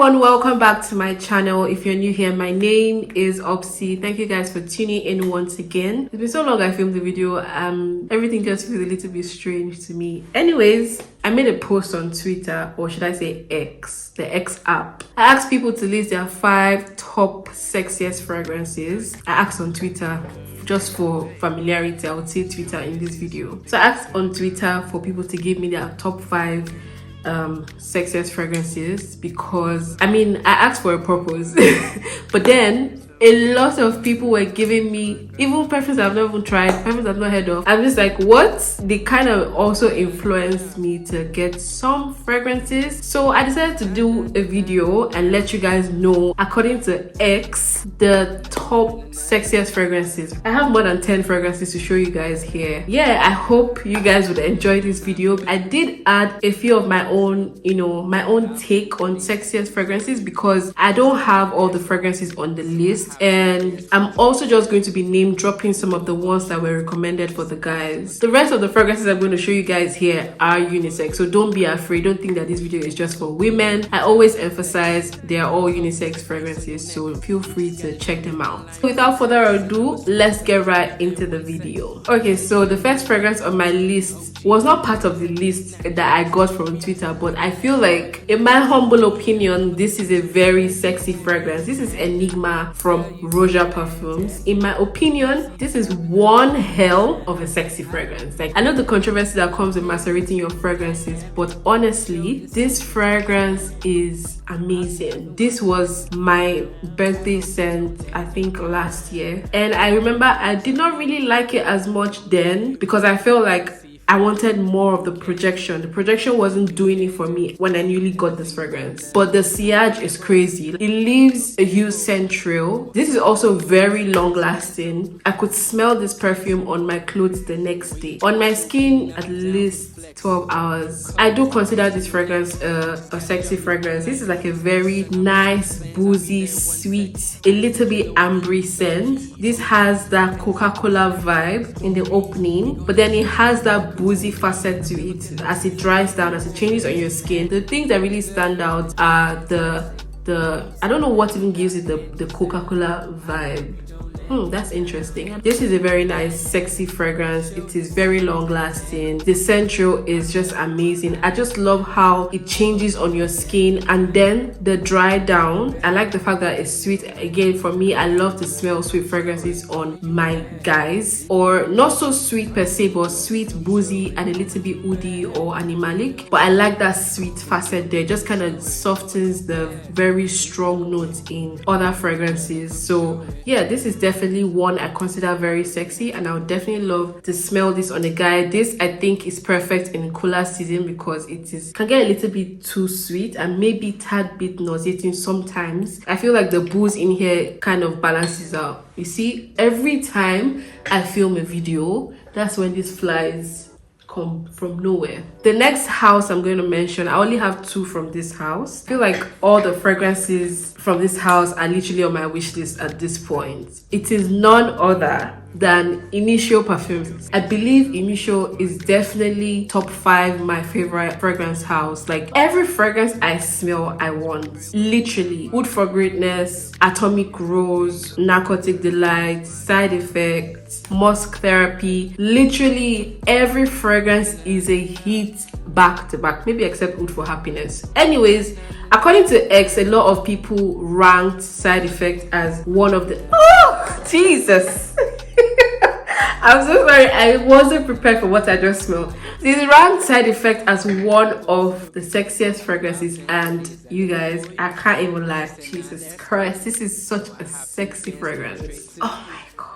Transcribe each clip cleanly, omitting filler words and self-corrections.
everyone, welcome back to my channel. If you're new here, my name is Obsy. Thank you guys for tuning in once again. It's been so long I filmed the video. Everything just feels a little bit strange to me. Anyways, I made a post on Twitter, or should I say X, the X app. I asked people to list their 5 top sexiest fragrances. I asked on Twitter, just for familiarity, I would say Twitter in this video. So I asked on Twitter for people to give me their top 5 sexiest fragrances, because I asked for a purpose but then a lot of people were giving me even perfumes I've not even tried, perfumes I've not heard of. I'm just like, what? They kind of also influenced me to get some fragrances. So I decided to do a video and let you guys know, according to X, the top sexiest fragrances. I have more than 10 fragrances to show you guys here. Yeah, I hope you guys would enjoy this video. I did add a few of my own, my own take on sexiest fragrances, because I don't have all the fragrances on the list. And I'm also just going to be name dropping some of the ones that were recommended for the guys. The rest of the fragrances I'm going to show you guys here are unisex, so don't be afraid. Don't think that this video is just for women. I always emphasize they are all unisex fragrances, so feel free to check them out. Without further ado, let's get right into the video. Okay, so the first fragrance on my list was not part of the list that I got from Twitter, but I feel like, in my humble opinion, this is a very sexy fragrance. This is Enigma from Roja Perfumes. In my opinion, this is one hell of a sexy fragrance. Like, I know the controversy that comes with macerating your fragrances, but honestly, this fragrance is amazing. This was my birthday scent, I think last year, and I remember I did not really like it as much then, because I felt like I wanted more of the projection. The projection wasn't doing it for me when I newly got this fragrance. But the sillage is crazy. It leaves a huge scent trail. This is also very long lasting. I could smell this perfume on my clothes the next day. On my skin, at least 12 hours. I do consider this fragrance a sexy fragrance. This is like a very nice, boozy, sweet, a little bit ambery scent. This has that Coca-Cola vibe in the opening, but then it has that boozy facet to it as it dries down, as it changes on your skin. The things that really stand out are the I don't know what even gives it the Coca-Cola vibe. That's interesting. This is a very nice, sexy fragrance. It is very long lasting. The scent trail is just amazing. I just love how it changes on your skin, and then the dry down. I like the fact that it's sweet. Again, for me, I love to smell sweet fragrances on my guys, or not so sweet per se, but sweet, boozy, and a little bit woody or animalic. But I like that sweet facet there. It just kind of softens the very strong notes in other fragrances. So yeah, this is definitely one I consider very sexy, and I would definitely love to smell this on a guy. This, I think, is perfect in cooler season, because it can get a little bit too sweet and maybe tad bit nauseating sometimes. I feel like the booze in here kind of balances out. You see, every time I film a video, that's when this flies come from nowhere. The next house I'm going to mention, I only have 2 from this house. I feel like all the fragrances from this house are literally on my wish list at this point. It is none other than Initio Perfumes. I believe Initio is definitely top 5 my favorite fragrance house. Like, every fragrance I smell, I want. Literally. Wood for Greatness, Atomic Rose, Narcotic Delight, Side Effects, Musk Therapy. Literally every fragrance is a hit back to back, maybe except Wood for Happiness. Anyways, according to X, a lot of people ranked Side Effect as one of the... Oh, Jesus! I'm so sorry, I wasn't prepared for what I just smelled. This ranked Side Effect as one of the sexiest fragrances, and you guys, I can't even lie. Jesus Christ, this is such a sexy fragrance. Oh my God.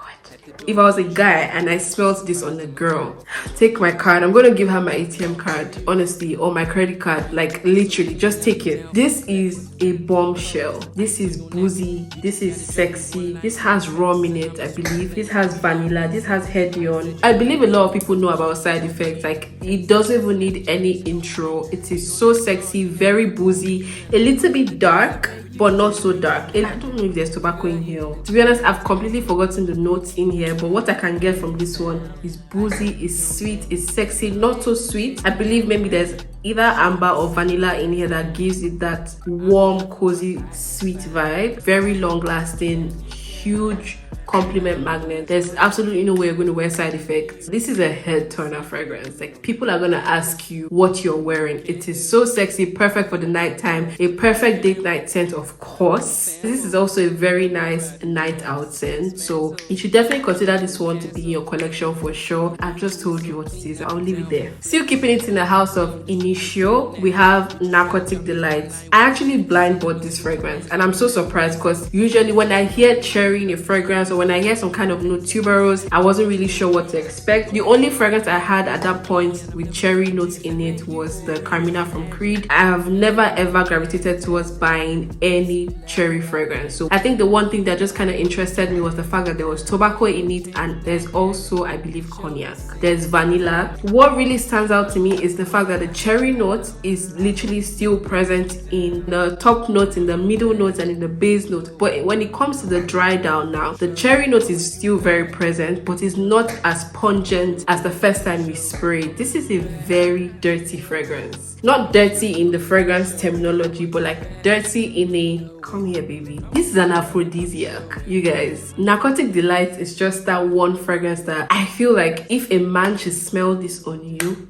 If I was a guy and I smelled this on a girl, take my card. I'm gonna give her my ATM card, honestly, or my credit card. Like, literally, just take it. This is a bombshell. This is boozy. This is sexy. This has rum in it, I believe. This has vanilla. This has Hedion. I believe a lot of people know about Side Effects. Like, it doesn't even need any intro. It is so sexy, very boozy, a little bit dark, but not so dark. And I don't know if there's tobacco in here. To be honest, I've completely forgotten the notes in here, but what I can get from this one is boozy, is sweet, is sexy, not so sweet. I believe maybe there's either amber or vanilla in here that gives it that warm, cozy, sweet vibe. Very long lasting, huge compliment magnet. There's absolutely no way you're going to wear side effects. This is a head turner fragrance. Like, people are going to ask you what you're wearing. It is so sexy, perfect for the nighttime, a perfect date night scent, of course. This is also a very nice night out scent, so you should definitely consider this one to be in your collection for sure. I've just told you what it is. I'll leave it there. Still keeping it in the house of Initio, we have Narcotic Delight. I actually blind bought this fragrance, and I'm so surprised because usually when I hear cherry in a fragrance, or when I hear some kind of note tuberose, I wasn't really sure what to expect. The only fragrance I had at that point with cherry notes in it was the Carmina from Creed. I have never ever gravitated towards buying any cherry fragrance, so I think the one thing that just kind of interested me was the fact that there was tobacco in it, and there's also, I believe, cognac. There's vanilla. What really stands out to me is the fact that the cherry note is literally still present in the top notes, in the middle notes, and in the base note, but when it comes to the dry down now, the cherry note is still very present, but it's not as pungent as the first time we sprayed. This is a very dirty fragrance. Not dirty in the fragrance terminology, but like dirty in a come here baby. This is an aphrodisiac, you guys. Narcotic Delight is just that one fragrance that I feel like if a man should smell this on you,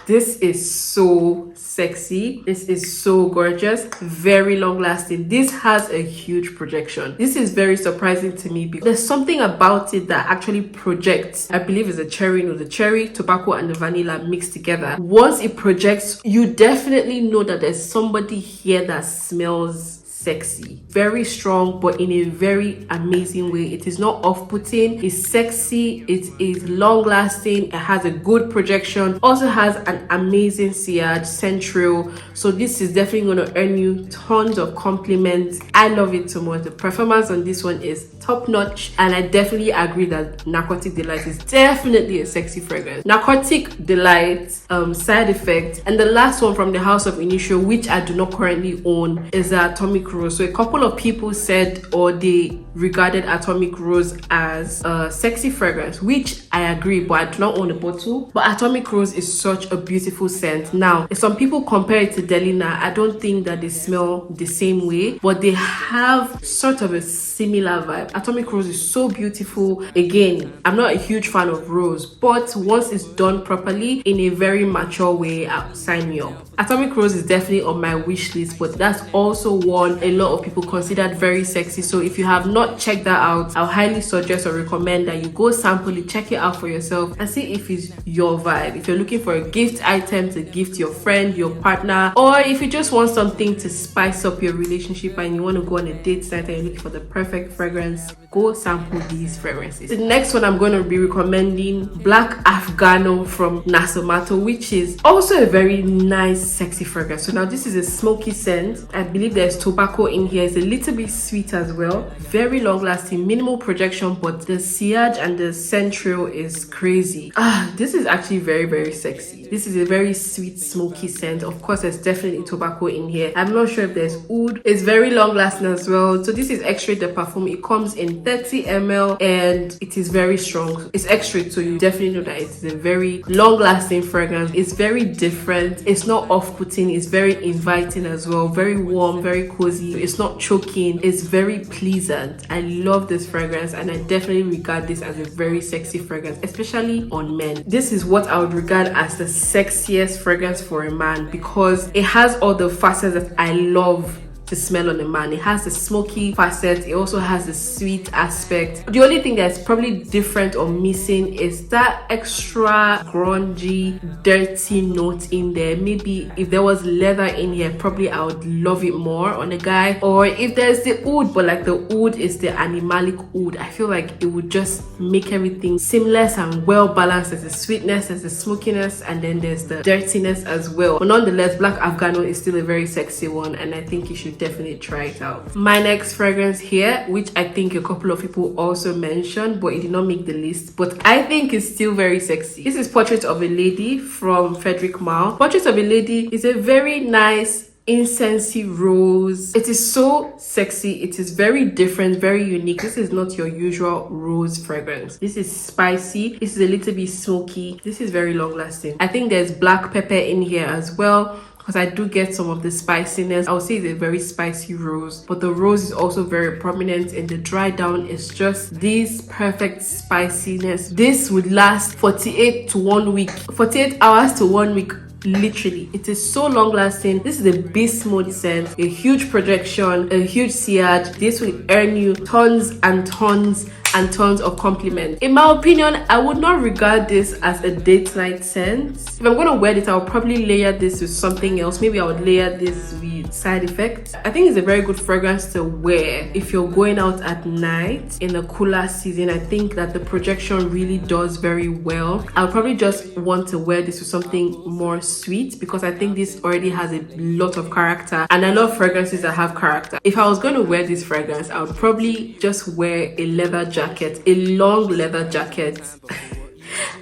this is so sexy. This is so gorgeous, very long lasting. This has a huge projection. This is very surprising to me because there's something about it that actually projects. I believe it's a cherry note, the cherry, tobacco, and the vanilla mixed together. Once it projects, you definitely know that there's somebody here that smells sexy. Very strong, but in a very amazing way. It is not off-putting, it's sexy, it is long-lasting, it has a good projection, also has an amazing sillage, central, so this is definitely going to earn you tons of compliments. I love it so much. The performance on this one is top-notch, and I definitely agree that Narcotic Delight is definitely a sexy fragrance. Narcotic Delight, side effect, and the last one from the house of Initio, which I do not currently own, is the Atomic Rose. So a couple of people said, or they regarded Atomic Rose as a sexy fragrance, which I agree, but I do not own a bottle. But Atomic Rose is such a beautiful scent. Now, if some people compare it to Delina, I don't think that they smell the same way, but they have sort of a similar vibe. Atomic Rose is so beautiful. Again, I'm not a huge fan of rose, but once it's done properly in a very mature way, I'll sign me up. Atomic Rose is definitely on my wish list, but that's also one a lot of people considered very sexy. So if you have not checked that out, I'll highly suggest or recommend that you go sample it, check it out for yourself, and see if it's your vibe. If you're looking for a gift item to gift your friend, your partner, or if you just want something to spice up your relationship and you want to go on a date night and you're looking for the perfect fragrance, go sample these fragrances. The next one I'm going to be recommending, Black Afghano from Nasomato, which is also a very nice sexy fragrance. So now this is a smoky scent. I believe there's tobacco in here. It's a little bit sweet as well, very long lasting, minimal projection, but the sillage and the central is crazy. This is actually very sexy. This is a very sweet smoky scent. Of course, there's definitely tobacco in here. I'm not sure if there's oud. It's very long lasting as well. So this is Extrait de Parfum. It comes in 30 ml and it is very strong. It's Extrait, so you definitely know that it's a very long lasting fragrance. It's very different. It's not off-putting. It's very inviting as well, very warm, very cozy. It's not choking. It's very pleasant. I love this fragrance, and I definitely regard this as a very sexy fragrance, especially on men. This is what I would regard as the sexiest fragrance for a man because it has all the facets that I love to smell on a man. It has the smoky facet, it also has the sweet aspect. The only thing that's probably different or missing is that extra grungy, dirty note in there. Maybe if there was leather in here, probably I would love it more on a guy. Or if there's the oud, but like the oud is the animalic oud, I feel like it would just make everything seamless and well balanced. There's the sweetness, there's the smokiness, and then there's the dirtiness as well. But nonetheless, Black Afghano is still a very sexy one, and I think you should definitely try it out. My next fragrance here, which I think a couple of people also mentioned, but it did not make the list, but I think it's still very sexy. This is Portrait of a Lady from Frederic Malle. Portrait of a Lady is a very nice incensey rose. It is so sexy. It is very different, very unique. This is not your usual rose fragrance. This is spicy. This is a little bit smoky. This is very long lasting. I think there's black pepper in here as well, because I do get some of the spiciness. I would say it's a very spicy rose, but the rose is also very prominent in the dry down. It's just this perfect spiciness. This would last 48 to 1 week, 48 hours to 1 week. Literally, it is so long lasting. This is a beast mode scent, a huge projection, a huge sillage. This will earn you tons and tons and tons of compliments. In my opinion, I would not regard this as a date night scent. If I'm gonna wear this, I'll probably layer this with something else. Maybe I would layer this with Side Effects. I think it's a very good fragrance to wear if you're going out at night in a cooler season. I think that the projection really does very well. I'll probably just want to wear this with something more sweet, because I think this already has a lot of character, and I love fragrances that have character. If I was going to wear this fragrance, I would probably just wear a leather jacket, a long leather jacket.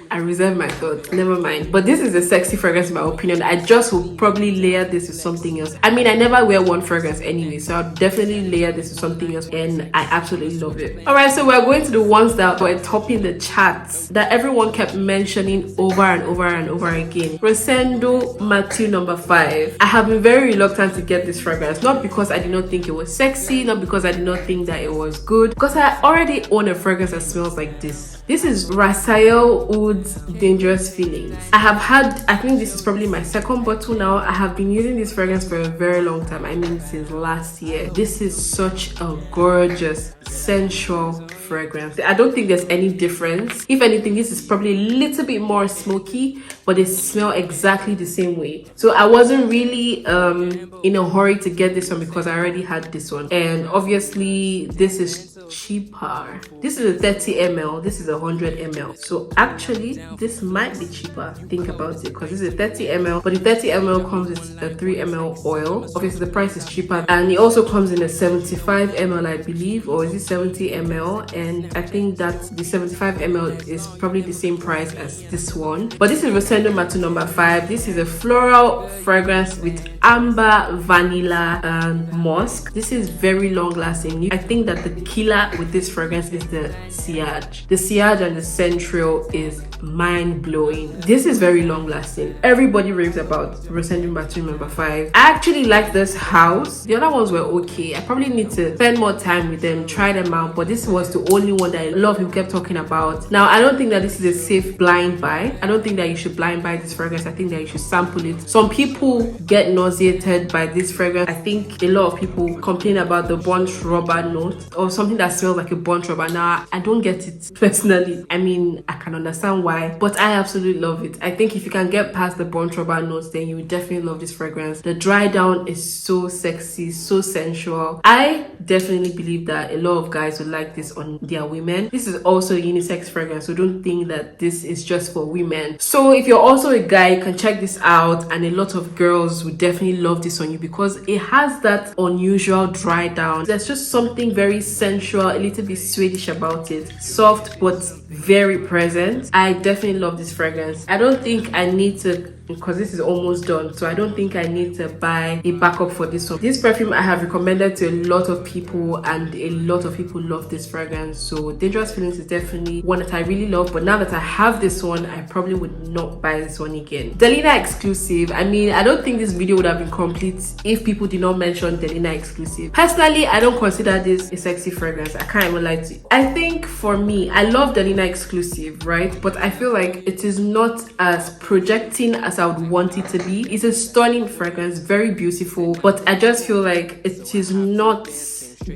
I reserve my thoughts, never mind. But this is a sexy fragrance in my opinion. I just will probably layer this with something else. I mean, I never wear one fragrance anyway, so I'll definitely layer this with something else, and I absolutely love it. All right, so we're going to the ones that were topping the charts, that everyone kept mentioning over and over and over again. Rosendo Mathieu number 5. I have been very reluctant to get this fragrance, not because I did not think it was sexy, not because I did not think that it was good, because I already own a fragrance that smells like this. This is Rasael Oud's Dangerous Feelings. I think this is probably my second bottle now. I have been using this fragrance for a very long time. I mean, since last year. This is such a gorgeous, sensual fragrance. I don't think there's any difference. If anything, this is probably a little bit more smoky, but they smell exactly the same way. So I wasn't really in a hurry to get this one because I already had this one. And obviously, this is cheaper. This is a 30 ml. This is a 100 ml. So actually, this might be cheaper. Think about it, because this is a 30 ml, but the 30 ml comes with a 3 ml oil. Obviously, the price is cheaper, and it also comes in a 75 ml, I believe, or is it 70 ml? And I think that the 75 ml is probably the same price as this one. But this is Rosendo Mathieu number 5. This is a floral fragrance with amber, vanilla, and musk. This is very long lasting. I think that the killer with this fragrance is the sillage. The sillage and the central is mind blowing. This is very long lasting. Everybody raves about Rosendo Mathieu number 5. I actually like this house. The other ones were okay. I probably need to spend more time with them, try them out, but this was the only one that a lot of people kept talking about. Now, I don't think that this is a safe blind buy. I don't think that you should blind buy this fragrance. I think that you should sample it. Some people get nauseated by this fragrance. I think a lot of people complain about the burnt rubber note, or something that smells like a burnt rubber. Now, I don't get it personally. I mean, I can understand why, but I absolutely love it. I think if you can get past the burnt rubber notes, then you will definitely love this fragrance. The dry down is so sexy, so sensual. I definitely believe that a lot of guys would like this on their women. This is also a unisex fragrance, so don't think that this is just for women. So if you're also a guy, you can check this out, and a lot of girls would definitely love this on you because it has that unusual dry down. There's just something very sensual, a little bit Swedish about it. Soft but very present. I definitely love this fragrance. I don't think I need to, because this is almost done, so I don't think I need to buy a backup for this one. This perfume I have recommended to a lot of people, and a lot of people love this fragrance. So Dangerous Feelings is definitely one that I really love, but now that I have this one, I probably would not buy this one again. Delina Exclusive. I mean, I don't think this video would have been complete if people did not mention Delina Exclusive. Personally, I don't consider this a sexy fragrance. I can't even lie to you. I think for me, I love Delina Exclusive, right? But I feel like it is not as projecting as I would want it to be. It's a stunning fragrance, very beautiful, but I just feel like it is not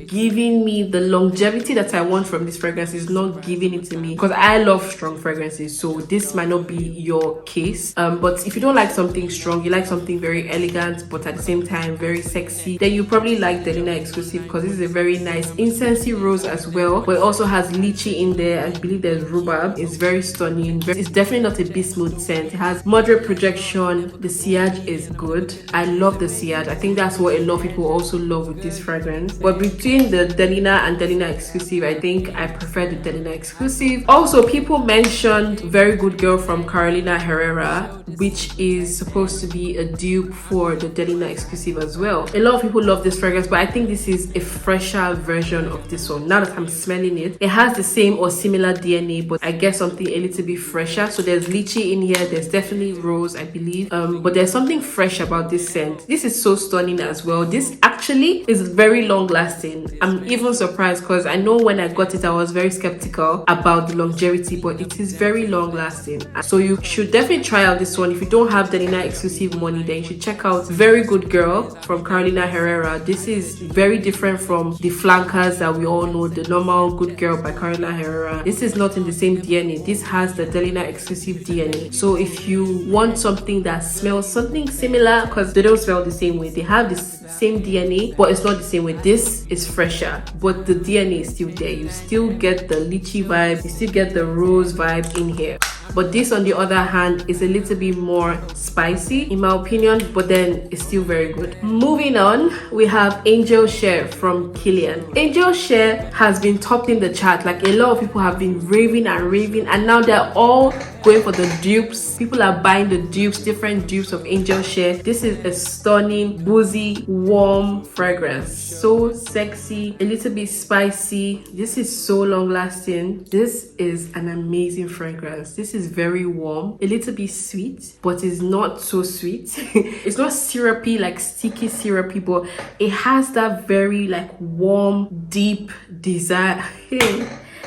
giving me the longevity that I want from this fragrance. Is not giving it to me, because I love strong fragrances, so this might not be your case. But if you don't like something strong, you like something very elegant but at the same time very sexy, then you probably like Delina Exclusive, because this is a very nice incensey rose as well, but it also has lychee in there. I believe there's rhubarb. It's very stunning. It's definitely not a bismuth scent. It has moderate projection. The sillage is good. I love the sillage. I think that's what a lot of people also love with this fragrance. But with between the Delina and Delina Exclusive, I think I prefer the Delina Exclusive. Also, people mentioned Very Good Girl from Carolina Herrera, which is supposed to be a dupe for the Delina Exclusive as well. A lot of people love this fragrance, but I think this is a fresher version of this one. Now that I'm smelling it, it has the same or similar DNA, but I guess something a little bit fresher. So there's lychee in here, there's definitely rose, I believe, but there's something fresh about this scent. This is so stunning as well. This actually is very long lasting. I'm even surprised because I know when I got it I was very skeptical about the longevity, but it is very long lasting. So you should definitely try out this one. If you don't have Delina Exclusive money, then you should check out Very Good Girl from Carolina Herrera. This is very different from the flankers that we all know, the normal Good Girl by Carolina Herrera. This is not in the same DNA. This has the Delina Exclusive DNA. So if you want something that smells something similar, because they don't smell the same way, they have the same DNA but it's not the same way. This is fresher, but the DNA is still there. You still get the lychee vibe, you still get the rose vibe in here. But this, on the other hand, is a little bit more spicy in my opinion, but then it's still very good. Moving on, we have Angel Share from Kilian. Angel Share has been topping the chart. Like, a lot of people have been raving and now they're all going for the dupes. People are buying the dupes, different dupes of Angel Share. This is a stunning, boozy, warm fragrance. So sexy, a little bit spicy. This is so long lasting. This is an amazing fragrance. This is very warm, a little bit sweet, but it's not so sweet. It's not syrupy, like sticky syrupy, but it has that very like warm, deep desire.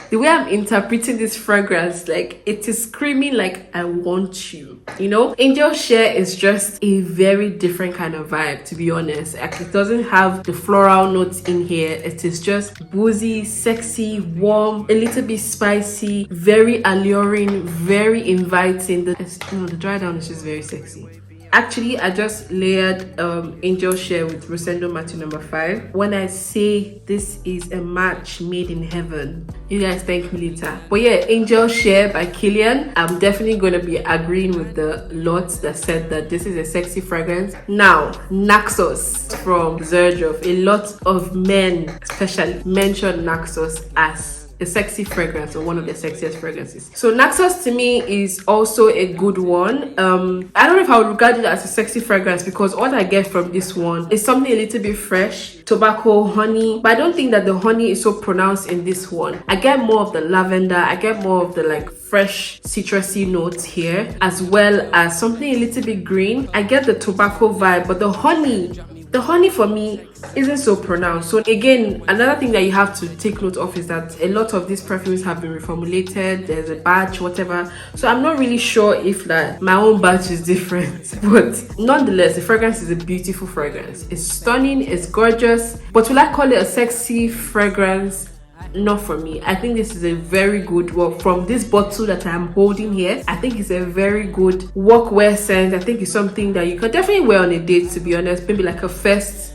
The way I'm interpreting this fragrance, like, it is screaming like I want you, you know. Angel Share is just a very different kind of vibe, to be honest. Like, it doesn't have the floral notes in here. It is just boozy, sexy, warm, a little bit spicy, very alluring, very inviting. The dry down is just very sexy. Actually, I just layered Angel Share with Rosendo Matthew number 5. When I say this is a match made in heaven, you guys thank me later. But yeah, Angel Share by Kilian. I'm definitely going to be agreeing with the lots that said that this is a sexy fragrance. Now, Naxos from Xerjoff. A lot of men especially mention Naxos as a sexy fragrance, or one of the sexiest fragrances. So Naxos to me is also a good one. I don't know if I would regard it as a sexy fragrance, because what I get from this one is something a little bit fresh, tobacco, honey, but I don't think that the honey is so pronounced in this one. I get more of the lavender, I get more of the like fresh citrusy notes here, as well as something a little bit green. I get the tobacco vibe, but the honey for me isn't so pronounced. So again, another thing that you have to take note of is that a lot of these perfumes have been reformulated. There's a batch, whatever. So I'm not really sure if that my own batch is different. But nonetheless, the fragrance is a beautiful fragrance. It's stunning, it's gorgeous. But will I call it a sexy fragrance? Not for me. I think this is a very good, well, from this bottle that I'm holding here, I think it's a very good workwear scent. I think it's something that you can definitely wear on a date, to be honest. Maybe like a first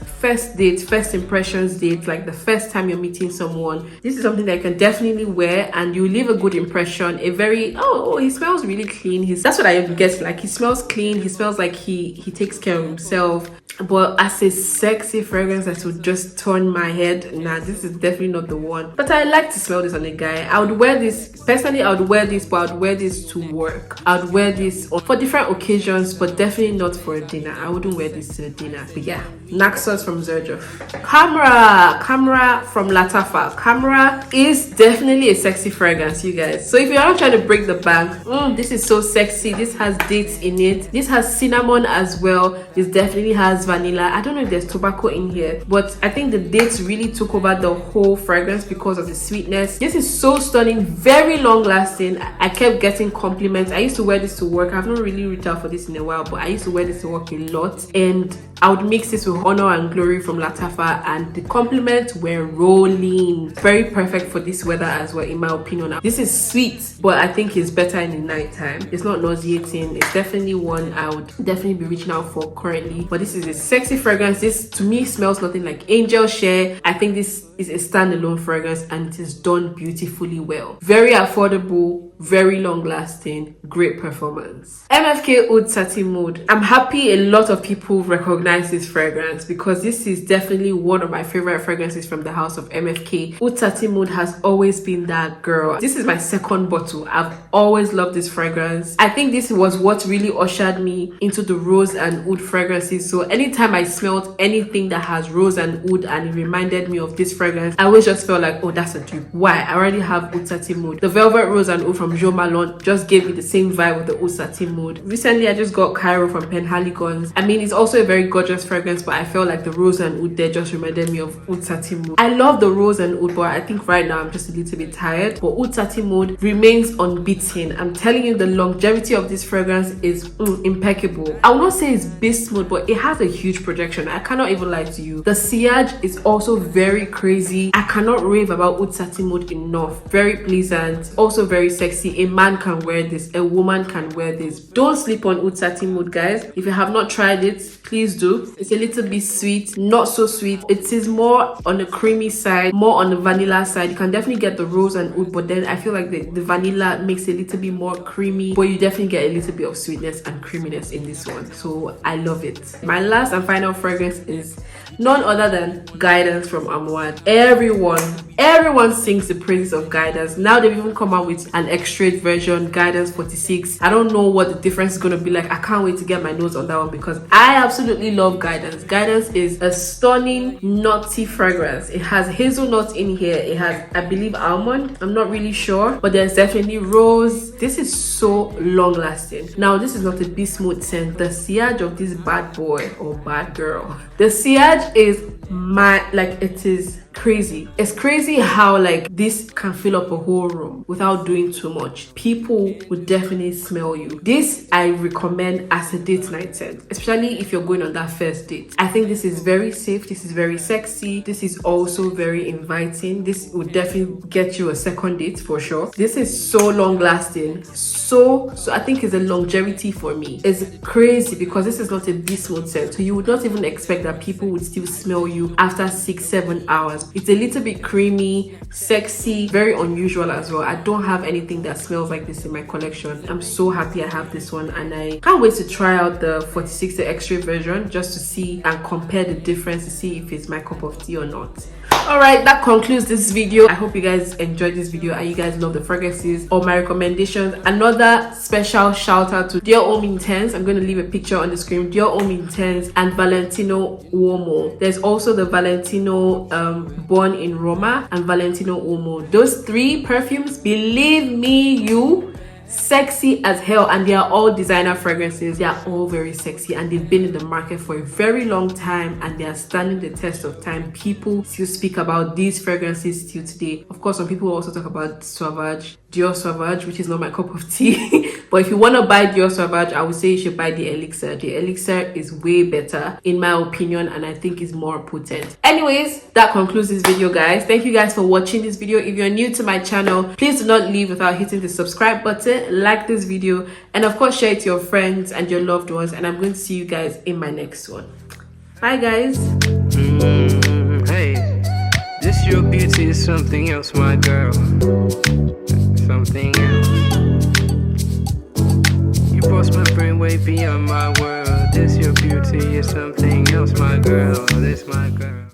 date, first impressions date, like the first time you're meeting someone. This is something that you can definitely wear and you leave a good impression. A very, he smells really clean. That's what I get. Like, he smells clean, he smells like he takes care of himself. But as a sexy fragrance that would just turn my head, nah, this is definitely not the one. But I like to smell this on a guy. I would wear this, personally I would wear this, but I would wear this to work. I would wear this for different occasions, but definitely not for a dinner. I wouldn't wear this to a dinner. But yeah, Naxos from Xerjoff. Camera from Latafa. Camera is definitely a sexy fragrance, you guys. So if you're not trying to break the bank, this is so sexy. This has dates in it. This has cinnamon as well. This definitely has vanilla. I don't know if there's tobacco in here, but I think the dates really took over the whole fragrance because of the sweetness. This is so stunning, very long lasting. I kept getting compliments. I used to wear this to work. I've not really reached out for this in a while, but I used to wear this to work a lot, and I would mix this with Honor and Glory from Latafa, and the compliments were rolling. Very perfect for this weather as well, in my opinion. This is sweet, but I think it's better in the nighttime. It's not nauseating. It's definitely one I would definitely be reaching out for currently. But this is a sexy fragrance. This to me smells nothing like Angel Share. I think this is a standalone fragrance and it is done beautifully well. Very affordable, very long lasting, great performance. MFK Oud Satin Mode. I'm happy a lot of people recognize this fragrance because this is definitely one of my favorite fragrances from the house of MFK. Oud Satin Mode has always been that girl. This is my second bottle. I've always loved this fragrance. I think this was what really ushered me into the rose and oud fragrances. So anytime I smelled anything that has rose and oud and it reminded me of this fragrance, I always just felt like, oh, that's a dupe. Why? I already have Oud Satin Mode. The Velvet Rose and Oud from Jo Malone just gave me the same vibe with the Oud Satin Mode. Recently, I just got Cairo from Penhaligons. I mean, it's also a very gorgeous fragrance, but I felt like the rose and oud there just reminded me of Oud Satin Mode. I love the rose and oud, but I think right now I'm just a little bit tired. But Oud Satin Mode remains unbeaten. I'm telling you, the longevity of this fragrance is impeccable. I will not say it's beast mode, but it has a huge projection. I cannot even lie to you. The sillage is also very crazy. I cannot rave about Oud Satin Mode enough. Very pleasant, also very sexy. A man can wear this, a woman can wear this. Don't sleep on Oud Satin Mode, guys. If you have not tried it, please do. It's a little bit sweet, not so sweet. It is more on the creamy side, more on the vanilla side. You can definitely get the rose and oud, but then I feel like the vanilla makes it a little bit more creamy, but you definitely get a little bit of sweetness and creaminess in this one. So I love it. My last and final fragrance is none other than Guidance from Amouad. Everyone sings the praises of Guidance. Now they've even come out with an extrait version, Guidance 46. I don't know what the difference is going to be like. I can't wait to get my nose on that one because I absolutely love Guidance. Guidance is a stunning nutty fragrance. It has hazelnut in here. It has, I believe, almond. I'm not really sure, but there's definitely rose. This is so long lasting. Now this is not a beast mode scent. The sillage of this bad boy or bad girl, the sillage is it is crazy. It's crazy how like this can fill up a whole room without doing too much. People would definitely smell you. This I recommend as a date night scent, especially if you're going on that first date. I think this is very safe. This is very sexy. This is also very inviting. This would definitely get you a second date for sure. This is so long lasting. So I think it's a longevity for me. It's crazy because this is not a beast mode scent, so you would not even expect that people would still smell you after 6-7 hours. It's a little bit creamy, sexy, very unusual as well. I don't have anything that smells like this in my collection. I'm so happy I have this one, and I can't wait to try out the 46, the extra version, just to see and compare the difference to see if it's my cup of tea or not. All right, that concludes this video. I hope you guys enjoyed this video and you guys love the fragrances or my recommendations. Another special shout out to Dear Homme Intense. I'm going to leave a picture on the screen. Dear Homme Intense and Valentino Uomo. There's also the Valentino Born in Roma and Valentino Uomo. Those three perfumes, believe me, you, sexy as hell, and they are all designer fragrances. They are all very sexy and they've been in the market for a very long time and they are standing the test of time. People still speak about these fragrances till today. Of course, some people also talk about Sauvage, Dior Sauvage, which is not my cup of tea. But if you want to buy Dior Sauvage, I would say you should buy the Elixir. The Elixir is way better in my opinion, and I think is more potent. Anyways, that concludes this video, guys. Thank you guys for watching this video. If you're new to my channel, please do not leave without hitting the subscribe button, like this video, and of course share it to your friends and your loved ones. And I'm going to see you guys in my next one. Bye, guys. Hey, this your beauty is something else, my girl. Something else. You bust my brain way beyond my world. This your beauty is something else, my girl. This my girl.